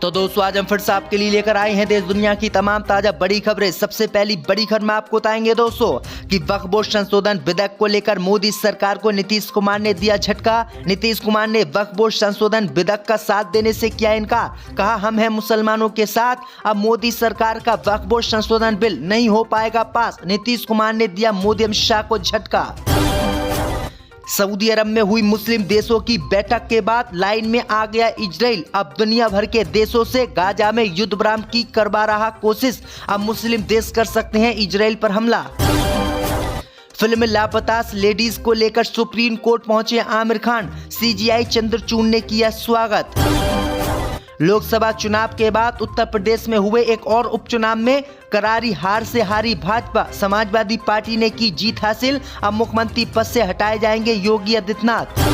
तो दोस्तों आज हम फिर से आपके लिए लेकर आए हैं देश दुनिया की तमाम ताजा बड़ी खबरें। सबसे पहली बड़ी खबर में आपको बताएंगे दोस्तों कि वक्फ बोर्ड संशोधन विधेयक को लेकर मोदी सरकार को नीतीश कुमार ने दिया झटका। नीतीश कुमार ने वक्फ बोर्ड संशोधन विधेयक का साथ देने से किया इनकार, कहा हम हैं मुसलमानों के साथ। अब मोदी सरकार का वक्फ बोर्ड संशोधन बिल नहीं हो पाएगा पास, नीतीश कुमार ने दिया मोदी अमित शाह को झटका। सऊदी अरब में हुई मुस्लिम देशों की बैठक के बाद लाइन में आ गया इजराइल। अब दुनिया भर के देशों से गाजा में युद्ध विराम की करवा रहा कोशिश, अब मुस्लिम देश कर सकते हैं इजराइल पर हमला। फिल्म लापता लेडीज को लेकर सुप्रीम कोर्ट पहुंचे आमिर खान, सीजीआई चंद्रचूड़ ने किया स्वागत। लोकसभा चुनाव के बाद उत्तर प्रदेश में हुए एक और उपचुनाव में करारी हार से हारी भाजपा, समाजवादी पार्टी ने की जीत हासिल। अब मुख्यमंत्री पद से हटाए जाएंगे योगी आदित्यनाथ।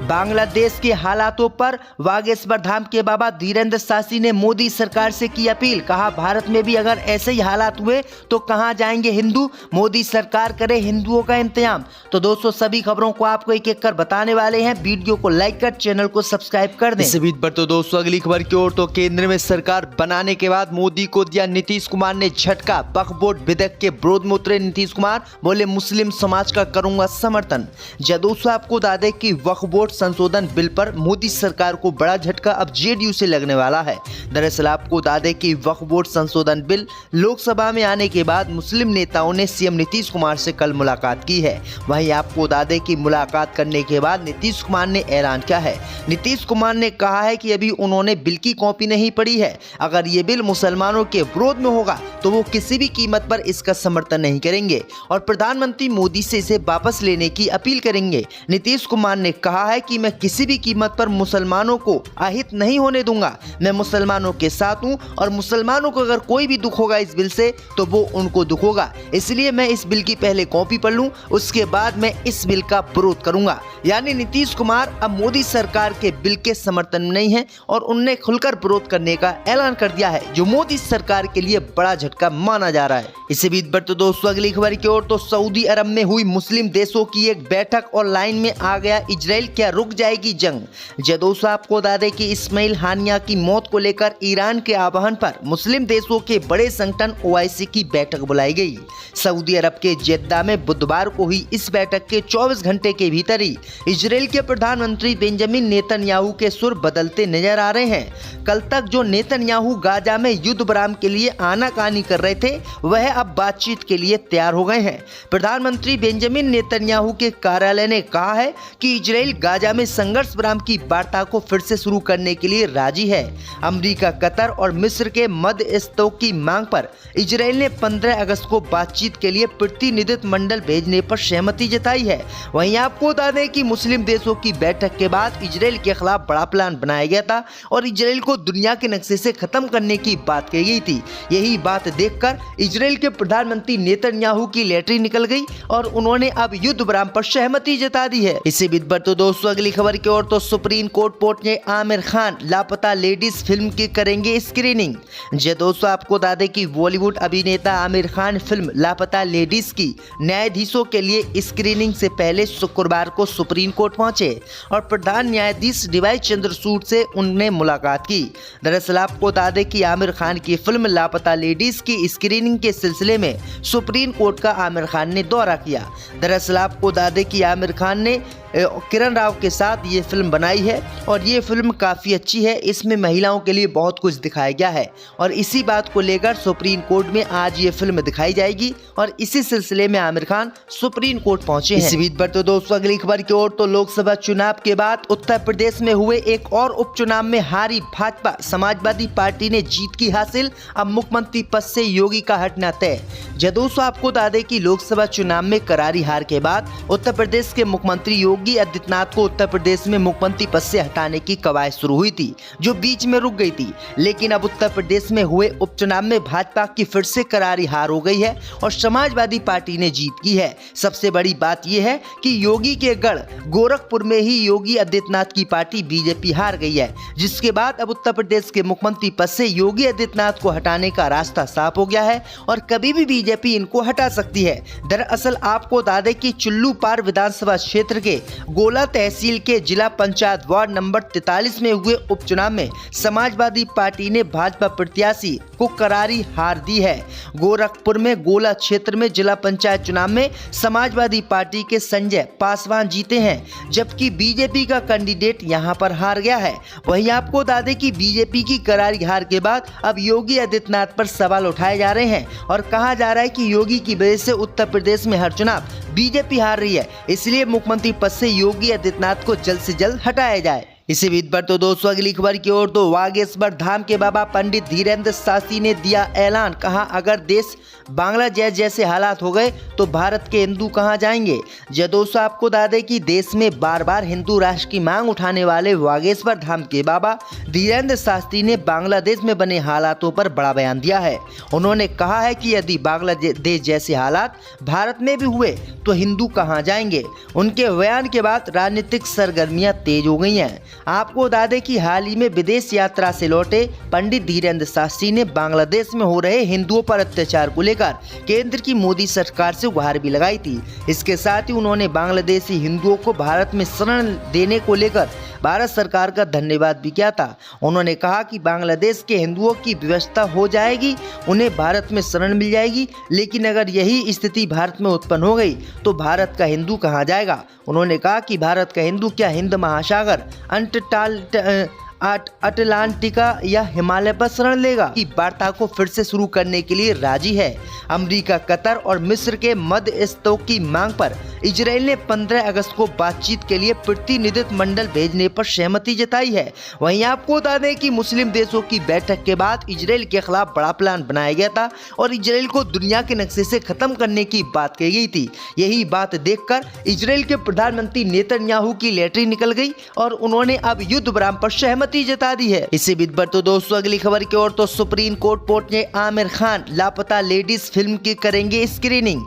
बांग्लादेश के हालातों पर बागेश्वर धाम के बाबा धीरेन्द्र शासी ने मोदी सरकार से की अपील, कहा भारत में भी अगर ऐसे ही हालात हुए तो कहां जाएंगे हिंदू, मोदी सरकार करे हिंदुओं का इंतजाम। तो दोस्तों सभी खबरों को आपको एक एक कर बताने वाले हैं, वीडियो को लाइक कर चैनल को सब्सक्राइब कर दें। इस बीच पर तो दोस्तों अगली खबर की ओर, तो केंद्र में सरकार बनाने के बाद मोदी को दिया नीतीश कुमार ने झटका। वक्फ बोर्ड विधेयक के विरोध में उतरे नीतीश कुमार, बोले मुस्लिम समाज का करूंगा समर्थन। दोस्तों आपको बता दें कि वक्फ बोर्ड संशोधन बिल पर मोदी सरकार को बड़ा झटका अब जेडीयू से लगने वाला है। दरअसल आपको बता दें कि वक्फ बोर्ड संशोधन बिल लोकसभा में आने के बाद मुस्लिम नेताओं ने सीएम नीतीश कुमार से कल मुलाकात की है। वहीं आपको बता दें कि मुलाकात करने के बाद नीतीश कुमार ने ऐलान किया है। नीतीश कुमार ने कहा है कि अभी उन्होंने बिल की कॉपी नहीं पढ़ी है, अगर ये बिल मुसलमानों के विरोध में होगा तो वो किसी भी कीमत पर इसका समर्थन नहीं करेंगे और प्रधानमंत्री मोदी से इसे वापस लेने की अपील करेंगे। नीतीश कुमार ने कहा है कि मैं किसी भी कीमत पर मुसलमानों को अहित नहीं होने दूंगा, मैं मुसलमानों के साथ हूं और मुसलमानों को अगर कोई भी दुख होगा इस बिल से तो वो उनको दुख होगा, इसलिए मैं इस बिल की पहले कॉपी पढ़ लूं, उसके बाद मैं इस बिल का विरोध करूंगा। यानी नीतीश कुमार अब मोदी सरकार के बिल के समर्थन में नहीं है और उनने खुलकर विरोध करने का ऐलान कर दिया है, जो मोदी सरकार के लिए बड़ा झटका माना जा रहा है। इसी बीच पर तो दोस्तों अगली खबर की ओर, तो सऊदी अरब में हुई मुस्लिम देशों की एक बैठक और लाइन में आ गया इजराइल, क्या रुक जाएगी जंग। दोस्तों आपको बता दें कि इस्माइल हानिया की मौत को लेकर ईरान के आह्वान पर मुस्लिम देशों के बड़े संगठन ओआईसी की बैठक बुलाई गई। सऊदी अरब के जेद्दा में बुधवार को हुई इस बैठक के 24 घंटे के भीतर ही इजराइल के प्रधानमंत्री बेंजामिन नेतन्याहू के सुर बदलते नजर आ रहे हैं। कल तक जो नेतन्याहू गाजा में युद्ध विराम के लिए आनाकानी कर रहे थे, वह अब बातचीत के लिए तैयार हो गए हैं। प्रधानमंत्री बेंजामिन नेतन्याहू के कार्यालय ने कहा है कि इजराइल गाजा में संघर्ष विराम की वार्ता को फिर से शुरू करने के लिए राजी है। अमेरिका, कतर और मिस्र के मध्यस्थों की मांग पर इजराइल ने 15 अगस्त को बातचीत के लिए प्रतिनिधित्व मंडल भेजने पर सहमति जताई है। वहीं आपको बता दें कि मुस्लिम देशों की बैठक के बाद इजराइल के खिलाफ बड़ा प्लान बनाया गया था और इजराइल को दुनिया के नक्शे से खत्म करने की बात कही गई थी। यही बात देखकर इजराइल के प्रधानमंत्री नेतन्याहू की लैटरी निकल गई और उन्होंने अब युद्ध विराम पर सहमति जता दी है। इसी बीच पर तो दोस्तों अगली खबर की ओर, तो सुप्रीम कोर्ट ने आमिर खान लापता लेडीज फिल्म की करेंगे स्क्रीनिंग। दोस्तों आपको बता दें कि बॉलीवुड अभिनेता आमिर खान फिल्म लापता लेडीज की न्यायाधीशों के लिए स्क्रीनिंग से पहले शुक्रवार को सुप्रीम कोर्ट पहुंचे और प्रधान न्यायाधीश डीवाई चंद्रचूड़ से उन्होंने मुलाकात की। दरअसल आपको बता दें कि आमिर खान की फिल्म लापता लेडीज की स्क्रीनिंग के सिलसिले में सुप्रीम कोर्ट का आमिर खान ने दौरा किया। दरअसल आपको बता दें कि आमिर खान ने किरण राव के साथ ये फिल्म बनाई है और ये फिल्म काफ़ी अच्छी है, इसमें महिलाओं के लिए बहुत कुछ दिखाया गया है और इसी बात को लेकर सुप्रीम कोर्ट में आज ये फिल्म दिखाई जाएगी और इसी सिलसिले में आमिर खान सुप्रीम कोर्ट पहुंचे हैं। इसी बीच पर तो दोस्तों अगली खबर की ओर, तो लोकसभा चुनाव के बाद उत्तर प्रदेश में हुए एक और उपचुनाव में हारी भाजपा, समाजवादी पार्टी ने जीत की हासिल। अब मुख्यमंत्री पद से योगी का हटना तय। दोस्तों आपको बता दें कि लोकसभा चुनाव में करारी हार के बाद उत्तर प्रदेश के मुख्यमंत्री योगी आदित्यनाथ को उत्तर प्रदेश में मुख्यमंत्री पद से हटाने की कवायद शुरू हुई थी, जो बीच में रुक गई थी। लेकिन अब उत्तर प्रदेश में हुए उपचुनाव में भाजपा की फिर से करारी हार हो गई है और समाजवादी पार्टी ने जीत की है। सबसे बड़ी बात यह है कि योगी के गढ़ गोरखपुर में ही योगी आदित्यनाथ की पार्टी बीजेपी हार गई है, जिसके बाद अब उत्तर प्रदेश के मुख्यमंत्री पद से योगी आदित्यनाथ को हटाने का रास्ता साफ हो गया है और कभी भी बीजेपी इनको हटा सकती है। दरअसल आपको बता दें कि चुल्लू पार विधानसभा क्षेत्र के गोला तहसील तहसील के जिला पंचायत वार्ड नंबर 43 में हुए उपचुनाव में समाजवादी पार्टी ने भाजपा प्रत्याशी को करारी हार दी है। गोरखपुर में गोला क्षेत्र में जिला पंचायत चुनाव में समाजवादी पार्टी के संजय पासवान जीते हैं, जबकि बीजेपी का कैंडिडेट यहां पर हार गया है। वहीं आपको बता दें कि बीजेपी की करारी हार के बाद अब योगी आदित्यनाथ पर सवाल उठाए जा रहे हैं और कहा जा रहा है कि योगी की वजह से उत्तर प्रदेश में हर चुनाव बीजेपी हार रही है, इसलिए मुख्यमंत्री पद से योगी आदित्यनाथ को जल्द से जल्द हटाया जाए। इसी बीच पर तो दोस्तों अगली खबर की ओर तो वागेश्वर धाम के बाबा पंडित धीरेन्द्र शास्त्री ने दिया ऐलान, कहा अगर देश बांग्लादेश जैसे हालात हो गए तो भारत के हिंदू कहां जाएंगे। दोस्तों आपको बता दें कि देश में बार बार हिंदू राष्ट्र की मांग उठाने वाले वागेश्वर धाम के बाबा धीरेन्द्र शास्त्री ने बांग्लादेश में बने हालातों पर बड़ा बयान दिया है। उन्होंने कहा है कि यदि बांग्लादेश जैसे हालात भारत में भी हुए तो हिंदू कहां जाएंगे। उनके बयान के बाद राजनीतिक सरगर्मियां तेज हो गई हैं। आपको बता दें कि हाल ही में विदेश यात्रा से लौटे पंडित धीरेन्द्र शास्त्री ने बांग्लादेश में हो रहे हिंदुओं पर अत्याचार को लेकर केंद्र की मोदी सरकार से गुहार भी लगाई थी। इसके साथ ही उन्होंने बांग्लादेशी हिंदुओं को भारत में शरण देने को लेकर भारत सरकार का धन्यवाद भी किया था। उन्होंने कहा कि बांग्लादेश के हिंदुओं की व्यवस्था हो जाएगी, उन्हें भारत में शरण मिल जाएगी, लेकिन अगर यही स्थिति भारत में उत्पन्न हो गई तो भारत का हिंदू कहाँ जाएगा। उन्होंने कहा कि भारत का हिंदू क्या हिंद महासागर अटलांटिका या हिमालय पर शरण लेगा। की वार्ता को फिर से शुरू करने के लिए राजी है। अमेरिका, कतर और मिस्र के मध्यस्थों की मांग पर इजराइल ने 15 अगस्त को बातचीत के लिए प्रतिनिधित्व मंडल भेजने पर सहमति जताई है। वहीं आपको बता दें कि मुस्लिम देशों की बैठक के बाद इजराइल के खिलाफ बड़ा प्लान बनाया गया था और इजराइल को दुनिया के नक्शे से खत्म करने की बात कही गई थी। यही बात देखकर इजराइल के प्रधानमंत्री नेतन्याहू की लैटरी निकल गई और उन्होंने अब युद्ध विराम पर सहमति जता दी है। इसी बीच पर तो दोस्तों अगली खबर की ओर तो सुप्रीम कोर्ट ने आमिर खान लापता लेडीज फिल्म की करेंगे स्क्रीनिंग।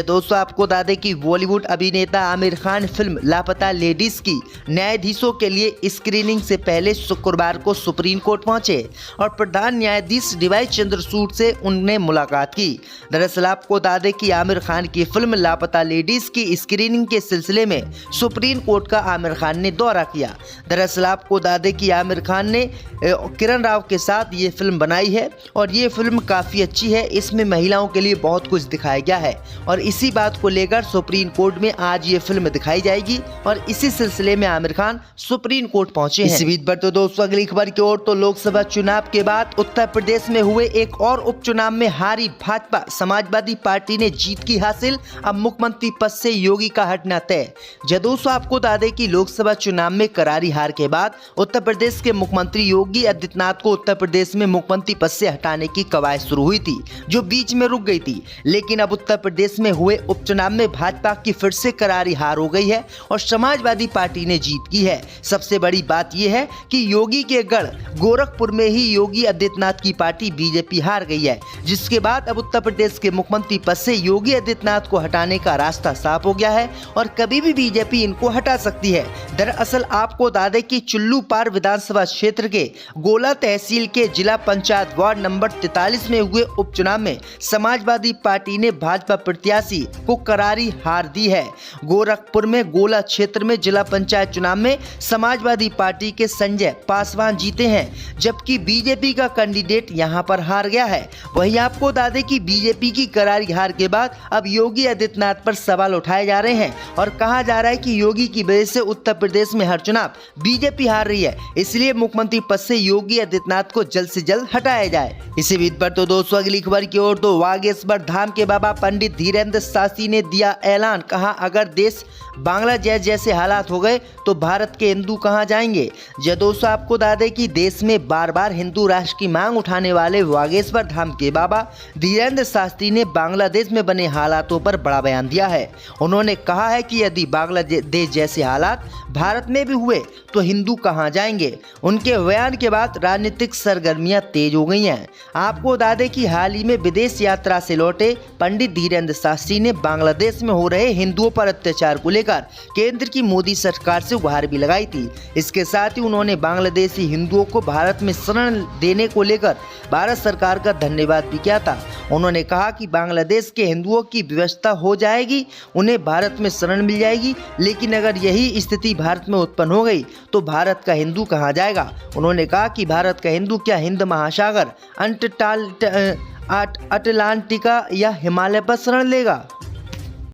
दोस्तों आपको बता दें कि बॉलीवुड अभिनेता आमिर खान फिल्म लापता लेडीज की न्यायाधीशों के लिए स्क्रीनिंग से पहले शुक्रवार को सुप्रीम कोर्ट पहुंचे और प्रधान न्यायाधीश डीवाई चंद्रचूड़ से उन्होंने मुलाकात की। दरअसल आपको बता दें कि आमिर खान की फिल्म लापता लेडीज की स्क्रीनिंग के सिलसिले में सुप्रीम कोर्ट का आमिर खान ने दौरा किया। दरअसल आपको बता दें कि आमिर खान ने किरण राव के साथ ये फिल्म बनाई है और ये फिल्म काफ़ी अच्छी है। इसमें महिलाओं के लिए बहुत कुछ दिखाया गया है और इसी बात को लेकर सुप्रीम कोर्ट में आज ये फिल्म दिखाई जाएगी और इसी सिलसिले में आमिर खान सुप्रीम कोर्ट पहुंचे हैं। इसी बीच पर तो दोस्तों अगली खबर की ओर तो लोकसभा चुनाव के बाद उत्तर प्रदेश में हुए एक और उपचुनाव में हारी भाजपा समाजवादी पार्टी ने जीत की हासिल। अब मुख्यमंत्री पद से योगी का हटना तय। दोस्तों आपको बता दें कि लोकसभा चुनाव में करारी हार के बाद उत्तर प्रदेश के मुख्यमंत्री योगी आदित्यनाथ को उत्तर प्रदेश में मुख्यमंत्री पद से हटाने की कवायद शुरू हुई थी, जो बीच में रुक गई थी। लेकिन अब उत्तर प्रदेश में हुए उपचुनाव में भाजपा की फिर से करारी हार हो गई है और समाजवादी पार्टी ने जीत की है। सबसे बड़ी बात यह है कि योगी के गढ़ गोरखपुर में ही योगी आदित्यनाथ की पार्टी बीजेपी हार गई है, जिसके बाद अब उत्तर प्रदेश के मुख्यमंत्री पद से योगी आदित्यनाथ को हटाने का रास्ता साफ हो गया है और कभी भी बीजेपी इनको हटा सकती है। दरअसल आपको बता दें कि चुल्लू पार विधानसभा क्षेत्र के गोला तहसील के जिला पंचायत वार्ड नंबर 43 में हुए उपचुनाव में समाजवादी पार्टी ने भाजपा प्रत्याशी को करारी हार दी है। गोरखपुर में गोला क्षेत्र में जिला पंचायत चुनाव में समाजवादी पार्टी के संजय पासवान जीते हैं, जबकि बीजेपी का कैंडिडेट यहां पर हार गया है। वहीं आपको बता दें कि बीजेपी की करारी हार के बाद अब योगी आदित्यनाथ पर सवाल उठाए जा रहे हैं और कहा जा रहा है कि योगी की वजह से उत्तर प्रदेश में हर चुनाव बीजेपी हार रही है, इसलिए मुख्यमंत्री पद से योगी आदित्यनाथ को जल्द से जल्द हटाया जाए। इसी बीच पर तो दोस्तों अगली खबर की ओर तो वागेश्वर धाम के बाबा पंडित धीरेन्द्र शास्त्री ने दिया ऐलान, कहा अगर देश बांग्लादेश जैसे हालात हो गए तो भारत के हिंदू कहां जाएंगे। दोस्तों आपको बता दें कि देश में बार बार हिंदू राष्ट्र की मांग उठाने वाले वागेश्वर धाम के बाबा धीरेन्द्र शास्त्री ने बांग्लादेश में बने हालातों पर बड़ा बयान दिया है। उन्होंने कहा है कि यदि बांग्लादेश जैसे हालात भारत में भी हुए तो हिंदू कहां जाएंगे। उनके बयान के बाद राजनीतिक सरगर्मियां तेज हो गई हैं। आपको बता दें कि हाल ही में विदेश यात्रा से लौटे पंडित धीरेन्द्र शास्त्री ने बांग्लादेश में हो रहे हिंदुओं पर अत्याचार को लेकर केंद्र की मोदी सरकार से गुहार भी लगाई थी। इसके साथ ही उन्होंने बांग्लादेशी हिंदुओं को भारत में शरण देने को लेकर भारत सरकार का धन्यवाद भी किया था। उन्होंने कहा कि बांग्लादेश के हिंदुओं की व्यवस्था हो जाएगी, उन्हें भारत में शरण मिल जाएगी, लेकिन अगर यही स्थिति भारत में उत्पन्न हो गई तो भारत का हिंदू कहाँ जाएगा। उन्होंने कहा कि भारत का हिंदू क्या हिंद महासागर, अटलांटिका या हिमालय पर शरण लेगा।